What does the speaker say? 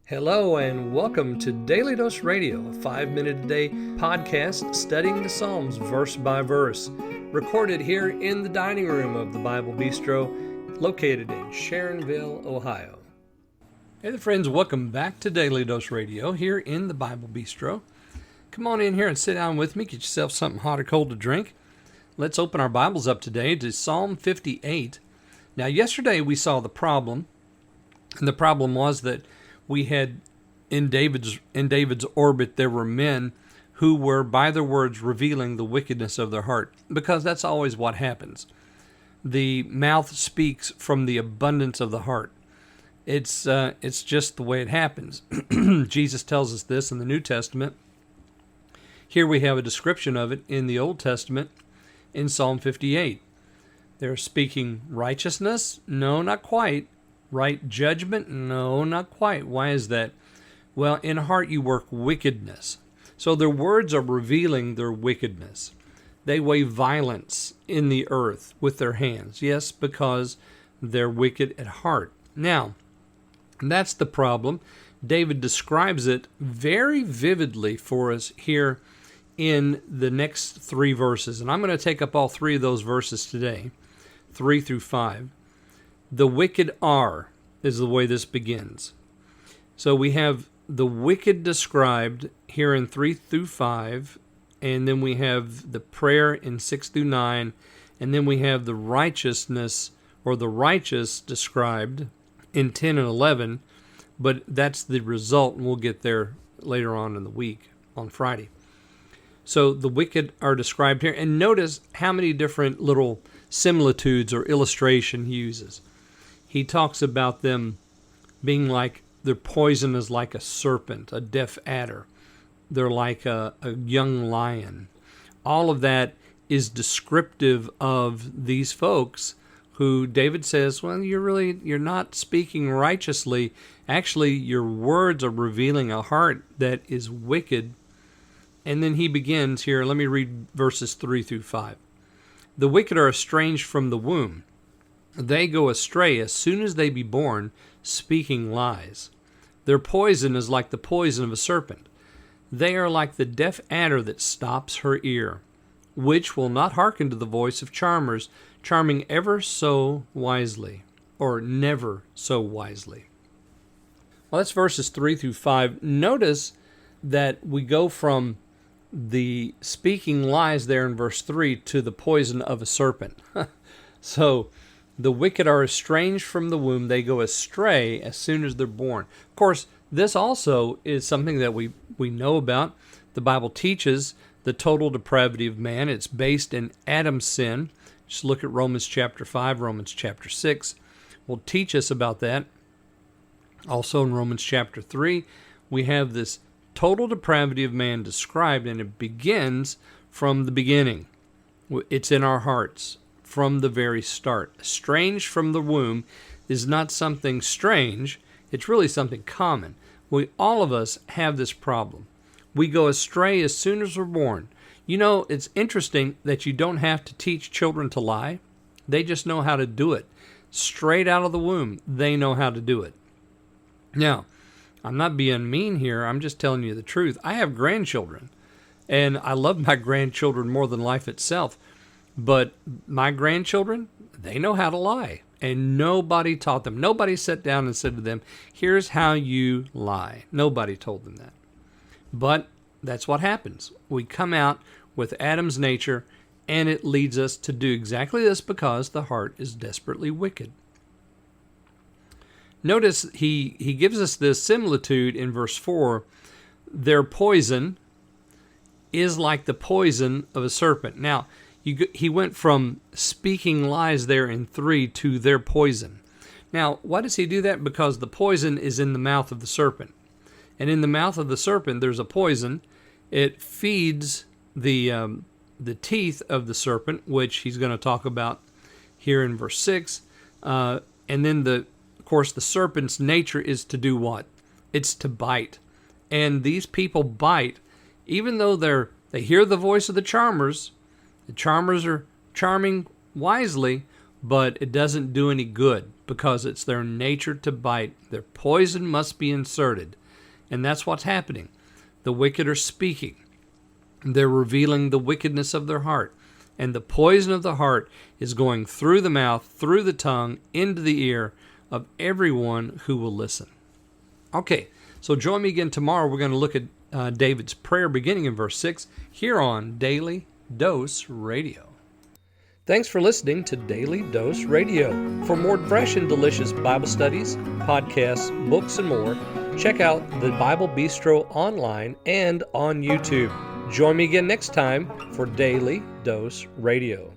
Hello and welcome to Daily Dose Radio, a 5-minute-a-day podcast studying the Psalms verse by verse, recorded here in the dining room of the Bible Bistro, located in Sharonville, Ohio. Hey there friends, welcome back to Daily Dose Radio here in the Bible Bistro. Come on in here and sit down with me, get yourself something hot or cold to drink. Let's open our Bibles up today to Psalm 58. Now yesterday we saw the problem, and the problem was that we had in David's orbit, there were men who were by their words revealing the wickedness of their heart, because that's always what happens. The mouth speaks from the abundance of the heart. It's just the way it happens. Jesus tells us this in the New Testament. Here we have a description of it in the Old Testament in Psalm 58. They're speaking righteousness? No, not quite. Right judgment? No, not quite. Why is that? Well, in heart you work wickedness. So their words are revealing their wickedness. They weigh violence in the earth with their hands. Yes, because they're wicked at heart. Now, that's the problem. David describes it very vividly for us here in the next 3 verses. And I'm going to take up all 3 of those verses today, 3 through 5. The wicked are, is the way this begins. So we have the wicked described here in 3 through 5, and then we have the prayer in 6 through 9, and then we have the righteousness or the righteous described in 10 and 11, but that's the result, and we'll get there later on in the week, on Friday. So the wicked are described here, and notice how many different little similitudes or illustration he uses. He talks about them being like, their poison is like a serpent, a deaf adder. They're like a young lion. All of that is descriptive of these folks who David says, well, you're not speaking righteously. Actually, your words are revealing a heart that is wicked. And then he begins here. Let me read verses 3 through 5. The wicked are estranged from the womb. They go astray as soon as they be born, speaking lies. Their poison is like the poison of a serpent. They are like the deaf adder that stops her ear, which will not hearken to the voice of charmers, charming ever so wisely, or never so wisely. Well, that's verses 3 through 5. Notice that we go from the speaking lies there in verse 3 to the poison of a serpent. So, the wicked are estranged from the womb. They go astray as soon as they're born. Of course, this also is something that we know about. The Bible teaches the total depravity of man. It's based in Adam's sin. Just look at Romans chapter 5, Romans chapter 6 will teach us about that. Also in Romans chapter 3, we have this total depravity of man described, and it begins from the beginning. It's in our hearts. From the very start. Estranged from the womb is not something strange. It's really something common. All of us have this problem. We go astray as soon as we're born. You know, it's interesting that you don't have to teach children to lie. They just know how to do it. Straight out of the womb, they know how to do it. Now, I'm not being mean here. I'm just telling you the truth. I have grandchildren, and I love my grandchildren more than life itself. But my grandchildren, they know how to lie, and nobody taught them. Nobody sat down and said to them, here's how you lie. Nobody told them that. But that's what happens. We come out with Adam's nature, and it leads us to do exactly this because the heart is desperately wicked. Notice he gives us this similitude in verse 4. Their poison is like the poison of a serpent. Now, he went from speaking lies there in 3 to their poison. Now, why does he do that? Because the poison is in the mouth of the serpent. And in the mouth of the serpent, there's a poison. It feeds the teeth of the serpent, which he's going to talk about here in verse 6. And then, of course, the serpent's nature is to do what? It's to bite. And these people bite, even though they hear the voice of the charmers. The charmers are charming wisely, but it doesn't do any good because it's their nature to bite. Their poison must be inserted. And that's what's happening. The wicked are speaking. They're revealing the wickedness of their heart. And the poison of the heart is going through the mouth, through the tongue, into the ear of everyone who will listen. Okay, so join me again tomorrow. We're going to look at David's prayer beginning in verse 6 here on Daily Dose Radio. Thanks for listening to Daily Dose Radio. For more fresh and delicious Bible studies, podcasts, books, and more, check out the Bible Bistro online and on YouTube. Join me again next time for Daily Dose Radio.